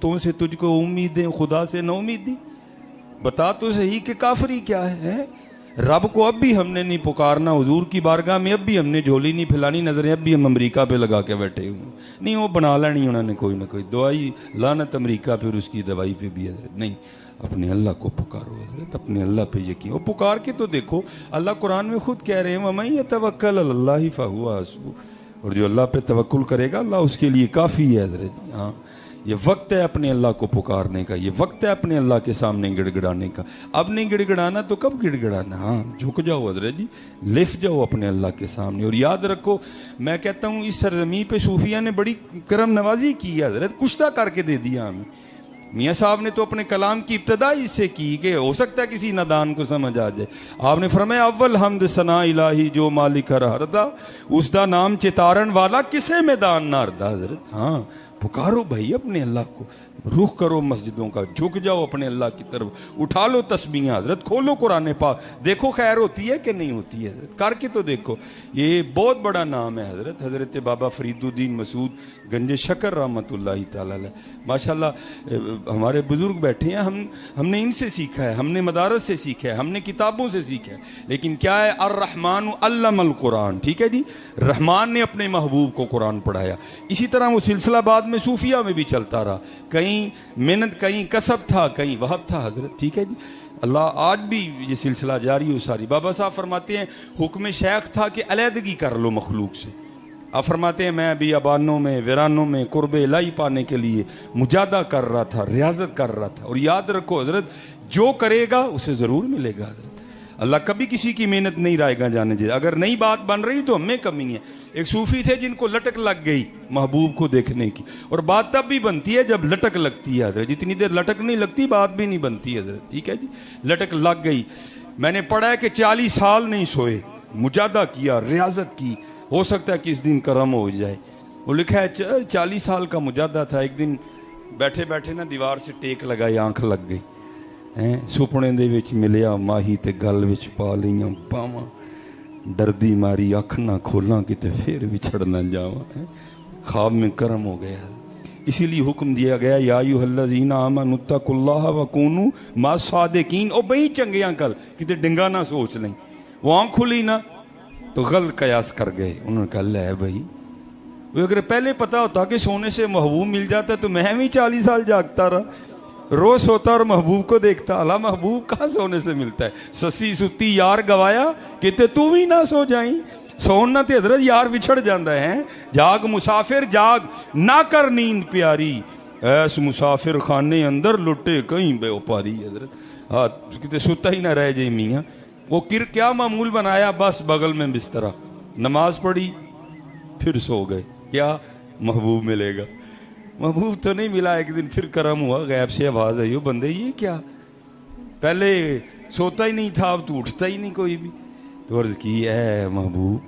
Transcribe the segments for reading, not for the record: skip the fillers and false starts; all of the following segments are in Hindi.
बुतों से तुझको उम्मीदें, खुदा से न उम्मीदी। बता तो सही कि काफरी क्या है? रब को अब भी हमने नहीं पुकारना, हुजूर की बारगाह में अब भी हमने झोली नहीं फैलानी, नजरें अब भी हम अमेरिका पे लगा के बैठे हुए नहीं। वो बना लेनी उन्होंने कोई ना कोई दवाई, लानत अमेरिका पे और उसकी दवाई पे भी हजरत। नहीं, अपने अल्लाह को पुकारो हजरत, अपने अल्लाह पे यकीन। वो पुकार के तो देखो, अल्लाह कुरान में खुद कह रहे हैं वमन यतवक्कल अलल्लाह फहुवा हस्बुह, और जो अल्लाह पे तवक्कुल करेगा अल्लाह उसके लिए काफ़ी है हजरत। हाँ, ये वक्त है अपने अल्लाह को पुकारने का, ये वक्त है अपने अल्लाह के सामने गिड़गिड़ाने का। अब नहीं गिड़गिड़ाना तो कब गिड़गिड़ाना? हाँ, झुक जाओ हजरत जी, लिफ्ट जाओ अपने अल्लाह के सामने। और याद रखो, मैं कहता हूँ इस सरजमी पे सूफिया ने बड़ी करम नवाजी की है हजरत, कुश्ता करके दे दिया हमें। मियाँ साहब ने तो अपने कलाम की इब्तदा इससे की कि हो सकता है किसी नादान को समझ आ जाए। आपने फरमाया अव्वल हमद सना इलाही जो मालिक हर हरदा, उसका नाम चितारण वाला किसे मैदान ना हरदा हजरत। हाँ, पुकारो भाई अपने अल्लाह को, रुख करो मस्जिदों का, झुक जाओ अपने अल्लाह की तरफ, उठा लो तस्बीहां हजरत, खोलो कुरान पाक, देखो खैर होती है कि नहीं होती है हजरत, करके तो देखो। ये बहुत बड़ा नाम है हजरत, हजरत बाबा फरीदुद्दीन मसूद गंज शकर रहमतुल्लाहि तआला अलैह। माशाल्लाह हमारे बुजुर्ग बैठे हैं, हमने इनसे सीखा है, हमने मदारस से सीखा है, हमने किताबों से सीखा है। लेकिन क्या है, अर्रहमान अल्लमल कुरान, ठीक है जी, रहमान ने अपने महबूब को कुरान पढ़ाया। इसी तरह वो सिलसिला बाद में सूफिया में भी चलता रहा, कहीं मेहनत, कहीं कसब था, कहीं वहब था हजरत, ठीक है जी। अल्लाह आज भी ये सिलसिला जारी हो सारी। बाबा साहब फरमाते हैं हुक्म शेख था कि अलहदगी कर लो मखलूक से। आप फरमाते हैं मैं अभी अबानों में, वीरानों में कुर्बे लाई पाने के लिए मुजादा कर रहा था, रियाजत कर रहा था। और याद रखो हजरत, जो करेगा उसे ज़रूर मिलेगा हजरत। अल्लाह कभी किसी की मेहनत नहीं रायगा जाने दे। अगर नई बात बन रही तो हमें कमी है। एक सूफी थे जिनको लटक लग गई महबूब को देखने की, और बात तब भी बनती है जब लटक लगती है हजरत। जितनी देर लटक नहीं लगती बात भी नहीं बनती हजरत, ठीक है जी। लटक लग गई। मैंने पढ़ा है कि 40 साल नहीं सोए, मुजादा किया, रियाजत की, हो सकता है किस दिन करम हो जाए। वो लिखा है 40 साल का मुजादा था। एक दिन बैठे बैठे ना दीवार से टेक लगाई, आंख लग गई हैं। सुपने दे विच मिलिया माही ते गल विच पा लईयां बावां, डरदी मारी अख ना खोलां किते फिर विछड़ ना जावां। ख्वाब में करम हो गया, इसीलिए हुक्म दिया गया या अय्युहल्लज़ीना आमनु तक़ुल्लाह व कूनू मा सादिकीन। ओ बई चंगियां कल किते डिंगा ना सोच लें। वो आँख खुली ना तो गलत कयास कर गए। उन्होंने कहा ले भाई, वो अगर पहले पता होता कि सोने से महबूब मिल जाता तो मैं भी 40 साल जागता रहा, रोज सोता और महबूब को देखता। अला महबूब कहाँ सोने से मिलता है? ससी सुती यार गवाया किते तू भी ना सो जाई। सोना ते हजरत यार विछड़ जाता है। जाग मुसाफिर जाग, ना कर नींद प्यारी, ऐस मुसाफिर खाने अंदर लुटे कहीं व्यापारी हजरत। हाँ, किते सुता ही ना रह जाए मियाँ। वो क्या मामूल बनाया, बस बगल में बिस्तरा, नमाज पढ़ी फिर सो गए। क्या महबूब मिलेगा? महबूब तो नहीं मिला। एक दिन फिर करम हुआ, गैब से आवाज आई, हो बंदे ये क्या, पहले सोता ही नहीं था अब तो उठता ही नहीं कोई भी। तो अर्ज की ए महबूब,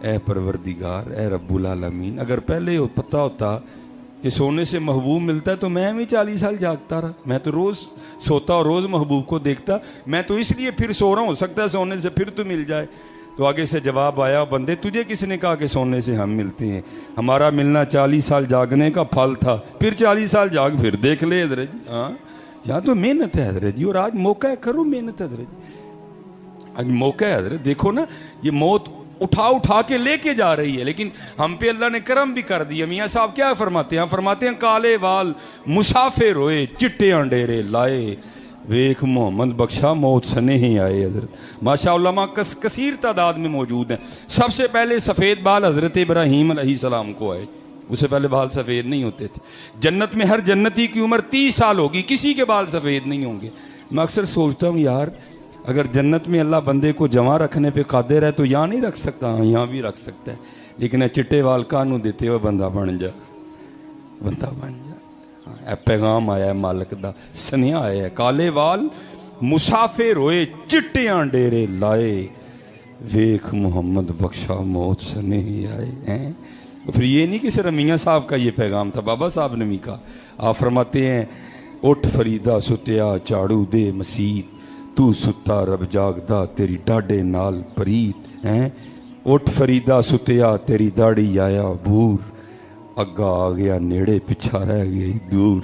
ए परवरदिगार, ए रब्बुल आलमीन, अगर पहले पता होता कि सोने से महबूब मिलता है तो मैं भी 40 साल जागता रहा। मैं तो रोज सोता और रोज महबूब को देखता। मैं तो इसलिए फिर सो रहा हूँ, हो सकता है सोने से फिर तो मिल जाए। तो आगे से जवाब आया, बंदे तुझे किसने कहा कि सोने से हम मिलते हैं? हमारा मिलना 40 साल जागने का फल था, फिर 40 साल जाग फिर देख ले हजरत जी। हाँ, यहाँ तो मेहनत है हजरत जी, और आज मौका है, करो मेहनत हजरत जी। आज मौका है हजरत। देखो ना, ये मौत उठा उठा के लेके जा रही है, लेकिन हम पे अल्लाह ने करम भी कर दिया। मियाँ साहब क्या फरमाते हैं? फरमाते हैं काले वाल मुसाफिर होए, चिट्टे अंडेरे लाए, वेख मोहम्मद बख्शा मौत सने ही आए हजरत। माशाअल्लाह कसीर तादाद में मौजूद हैं। सबसे पहले सफ़ेद बाल हजरत इब्राहीम अलैहिस्सलाम को आए, उससे पहले बाल सफ़ेद नहीं होते थे। जन्नत में हर जन्नती की उम्र 30 साल होगी, किसी के बाल सफ़ेद नहीं होंगे। मैं अक्सर सोचता हूँ यार, अगर जन्नत में अल्लाह बंदे को जमा रखने पे कादिर है तो यहाँ नहीं रख सकता? हाँ, यहाँ भी रख सकता है, लेकिन चिट्टे वाल कानू देते हुए बंदा बन जा, बंदा बन जा। पैगाम आया है मालिक दा, सनिया आया है, काले वाल मुसाफिर होए, चिट्टियां डेरे लाए, वेख मोहम्मद बख्शा मौत सने ही आए हैं। तो फिर ये नहीं कि सिर्फ मियाँ साहब का ये पैगाम था, बाबा साहब ने भी कहा। आप फरमाते हैं उठ फरीदा सुत्या झाड़ू दे मसीत, तू सुता रब जागदा तेरी डाडे नाल परीत हैं। उठ फरीदा सुत्या तेरी दाड़ी आया बूर, अग्गा आ गया नेड़े पिछा रह गई दूर।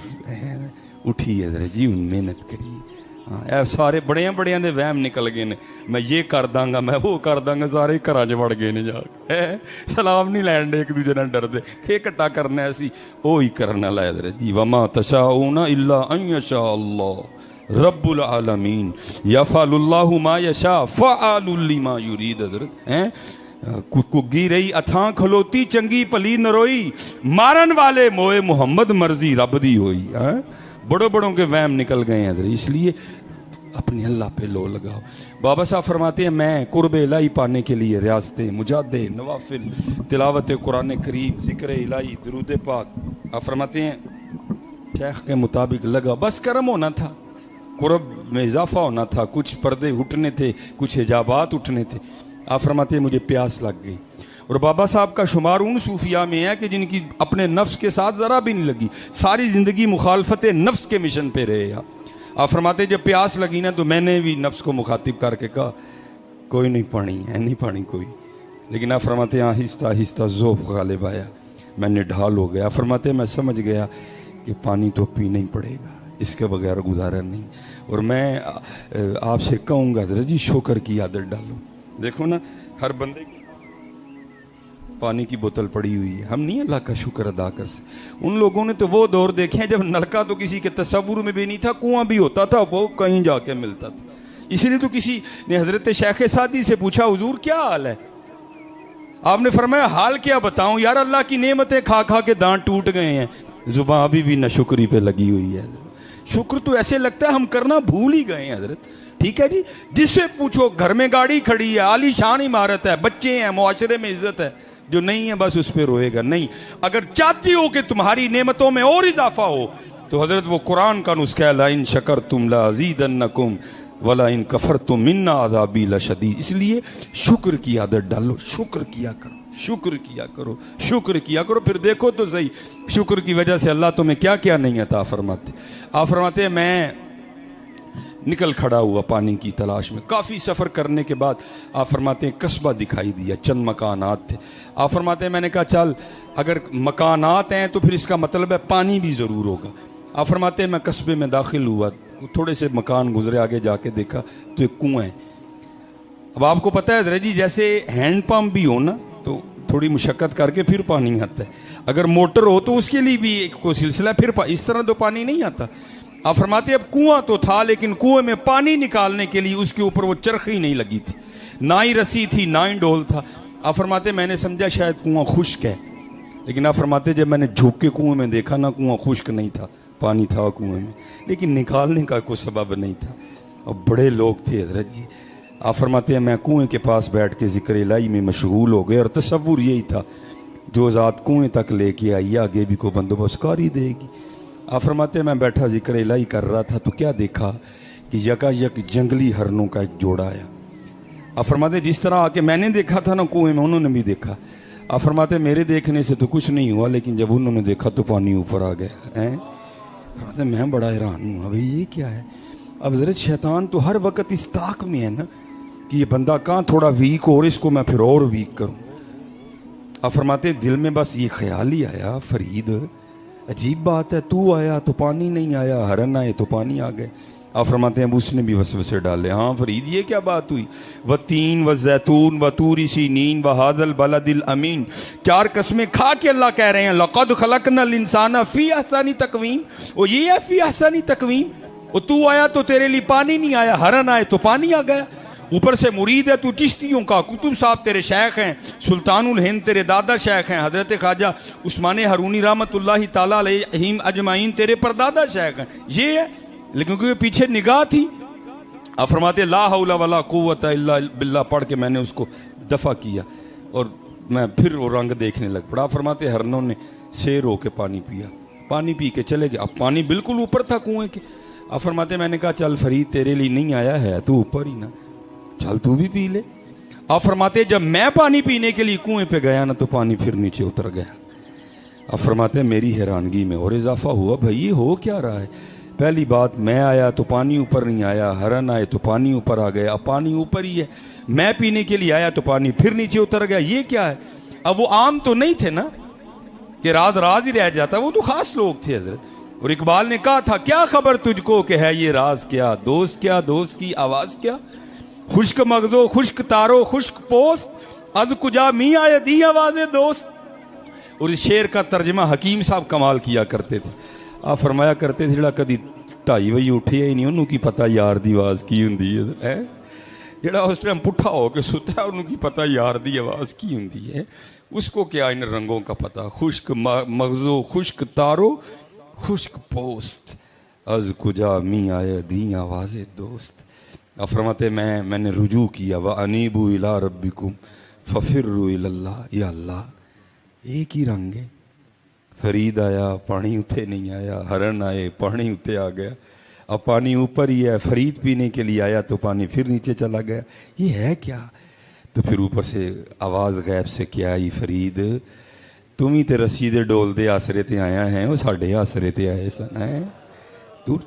उठी है जी, हुण मेहनत करिए। हाँ, ए सारे बड़िया बड़िया दे वहम निकल गए ने, मैं ये कर दांगा, मैं वो कर दांगा, सारे घरां च वड़ गए ने जाके। सलाम नहीं लैन दे, एक दूजे नाल डरदे, के इकट्ठा करना है असी, ओ ही करना ला जी। वमा तशाऊना इल्ला अन यशा अल्लाह रब्बुल आलमीन यफअलुल्लाहु मा यशा फअलुल लिमा युरीद। हजरत हैं कुगी रही अथां खलोती चंगी भली नरोई, मारन वाले मोए मोहम्मद मर्जी रब दी होई। बड़ों बड़ों के वहम निकल गए हैं, इसलिए अपने अल्लाह पे लो लगाओ। बाबा साहब फरमाते हैं, मैं कुर्ब इलाही पाने के लिए रियासतें, मुजादे, नवाफिल, तिलावत कुरान करीम, जिक्र इलाही, दुरूद पाक, आप फरमाते हैं शेख के मुताबिक लगा। बस कर्म होना था, कुर्ब में इजाफा होना था, कुछ पर्दे उठने थे, कुछ हिजाबात उठने थे। आप फरमाते हैं मुझे प्यास लग गई। और बाबा साहब का शुमार उन सूफिया में है कि जिनकी अपने नफ्स के साथ ज़रा भी नहीं लगी, सारी ज़िंदगी मुखालफत नफ्स के मिशन पे रहे। आप फरमाते जब प्यास लगी ना तो मैंने भी नफ्स को मुखातिब करके कहा कोई नहीं पानी है, नहीं पानी कोई। लेकिन आप फरमाते आहिस्ता आहिस्ता ज़ोफ़ गालिब आया, मैंने ढाल हो गया। फरमाते मैं समझ गया कि पानी तो पीना ही पड़ेगा, इसके बगैर गुजारा नहीं। और मैं आपसे कहूँगा ज़रा जी शुक्र की आदत डालो। देखो ना, हर बंदे की पानी की बोतल पड़ी हुई है, हम नहीं अल्लाह का शुक्र अदा कर सकते। उन लोगों ने तो वो दौर देखे हैं जब नलका तो किसी के तस्वुर में भी नहीं था, कुआं भी होता था, वो कहीं जाके मिलता था। इसलिए तो किसी ने हजरत शेख सादी से पूछा, हुजूर क्या हाल है? आपने फरमाया हाल क्या बताऊं यार, अल्लाह की नेमतें खा खा के दांत टूट गए हैं, जुबान अभी भी नाशुक्री पे लगी हुई है। शुक्र तो ऐसे लगता है हम करना भूल ही गए हैं हजरत। ठीक है जी, जिससे पूछो घर में गाड़ी खड़ी है, आलीशान इमारत है, बच्चे हैं, मुआशरे में इज्जत है, जो नहीं है बस उस पर रोएगा। नहीं, अगर चाहती हो कि तुम्हारी नेमतों में और इजाफा हो तो हजरत वो कुरान का नुस्खा है, ला इन शकर तुम ला अज़ीदन्नकुम वला इन कफर तुम मिन्ना अज़ाबी लशदीद। इसलिए शुक्र की आदत डालो, शुक्र किया करो, शुक्र किया करो, शुक्र किया करो। फिर देखो तो सही शुक्र की वजह से अल्लाह तुम्हें क्या क्या नहीं अता फरमाते। आप फरमाते हैं मैं निकल खड़ा हुआ पानी की तलाश में, काफ़ी सफ़र करने के बाद आप फरमाते हैं कस्बा दिखाई दिया, चंद मकानात थे। आप फरमाते हैं मैंने कहा चल अगर मकानात हैं तो फिर इसका मतलब है पानी भी ज़रूर होगा। आप फरमाते हैं मैं कस्बे में दाखिल हुआ, थोड़े से मकान गुजरे, आगे जाके देखा तो एक कुआं है। अब आपको पता है जी जैसे हैंडपम्प भी हो ना तो थोड़ी मुशक्क़त करके फिर पानी आता है, अगर मोटर हो तो उसके लिए भी एक कोई सिलसिला, फिर इस तरह तो पानी नहीं आता। आप फरमाते अब कुआं तो था लेकिन कुएं में पानी निकालने के लिए उसके ऊपर वो चरखी नहीं लगी थी, ना ही रस्सी थी, ना ही डोल था। आप फरमाते मैंने समझा शायद कुआं खुश्क है, लेकिन आप फरमाते जब मैंने झुक के कुएं में देखा ना, कुआं खुश्क नहीं था, पानी था कुएं में, लेकिन निकालने का कोई सबब नहीं था। और बड़े लोग थे हजरत जी। आप फरमाते हैं मैं कुएं के पास बैठ के जिक्र इलाही में मशगूल हो गए और तसव्वुर यही था जो ज़ात कुएं तक लेके आई आगे भी कोई बंदोबस्त कर ही देगी। आप फरमाते मैं बैठा जिक्र इलाही कर रहा था तो क्या देखा कि यकायक जंगली हरनों का एक जोड़ा आया। आप फरमाते जिस तरह आके मैंने देखा था ना कुएं में, उन्होंने भी देखा। आप फरमाते मेरे देखने से तो कुछ नहीं हुआ, लेकिन जब उन्होंने देखा तो पानी ऊपर आ गया है। फरमाते मैं बड़ा हैरान हूँ, अभी ये क्या है। अब हज़रत शैतान तो हर वक्त इस ताक में है ना कि ये बंदा कहाँ थोड़ा वीक हो और इसको मैं फिर और वीक करूँ। आप फरमाते दिल में बस ये ख्याल ही आया, फरीद अजीब बात है, तू आया तो पानी नहीं आया, हरन आए तो पानी आ गए। आप फरमाते हैं अब उसने भी वसवसे डाले। हाँ फरीद ये क्या बात हुई। व तीन व जैतून व तूरी सीनीन व हादल बलदिल अमीन, 4 कस्में खा के अल्लाह कह रहे हैं लक़द खलक़नल इंसाना फ़ी अहसनी तक़वीम। वो ये है फ़ी अहसनी तक़वीम, वो तू आया तो तेरे लिए पानी नहीं आया, हरन आए तो पानी आ गया। ऊपर से मुरीद है तू चिश्तियों का, कुतुब साहब तेरे शेख हैं, सुल्तानुल हिंद तेरे दादा शेख हैं, हजरत ख्वाजा उस्मान हरूनी रहमतुल्लाहि ताला अलैहिम अजमाइन तेरे परदादा शेख हैं। ये है, लेकिन क्योंकि पीछे निगाह थी। आप फरमाते ला हौला वला कुव्वता इल्ला बिल्लाह पढ़ के मैंने उसको दफ़ा किया और मैं फिर वो रंग देखने लग पड़ा। फरमाते हरनों ने शेर होके पानी पिया, पानी पी के चले गए। अब पानी बिल्कुल ऊपर था कुएं के। आप फरमाते मैंने कहा चल फरीद तेरे लिए नहीं आया है, तू ऊपर ही ना, चल तू भी पी ले। आप फरमाते जब मैं पानी पीने के लिए कुएं पे गया ना तो पानी फिर नीचे उतर गया। आप फरमाते मेरी हैरानगी में और इजाफा हुआ, भाई ये हो क्या रहा है। पहली बात मैं आया तो पानी ऊपर नहीं आया, हरन आए तो पानी ऊपर आ गया, अब पानी ऊपर ही है। मैं पीने के लिए आया तो पानी फिर नीचे उतर गया, ये क्या है। अब वो आम तो नहीं थे ना कि राज राज ही रह जाता, वो तो खास लोग थे हजरत। और इकबाल ने कहा था, क्या खबर तुझको कि है ये राज क्या, दोस्त की आवाज क्या, खुश्क मगजो खुश्क तारो खुश्क पोस्त, अद कुजा मी आए दी आवाज़े दोस्त। और इस शेर का तर्जमा हकीम साहब कमाल किया करते थे। आप फरमाया करते थे, जड़ा कदी 2:30 बजे उठिया ही नहीं उन्होंने की पता यार दी आवाज़ की हुंदी है, जड़ा उस टाइम पुट्ठा होकर सुता है उन्होंने की पता यार दी आवाज़ की हुंदी है, उसको क्या इन रंगों का पता। खुश्क मगजो खुश्क तारो खुश्क पोस्त, अज कुजा मी आए दी आवाज़े दोस्त। अब फरमाते मैंने रुजू किया, व अनीबू इला रब्बिकुम फफिर्रु इलल्लाह, या अल्लाह एक ही रंग है। फरीद आया पानी उत्ते नहीं आया, हरण आए पानी उत्ते आ गया, अब पानी ऊपर ही है, फरीद पीने के लिए आया तो पानी फिर नीचे चला गया, ये है क्या। तो फिर ऊपर से आवाज़ गैब से क्या आई, फरीद तुम ही तो रस्सी दे डोल दे आसरे ते आया है, वो साढ़े आसरे ते आए सन है तू।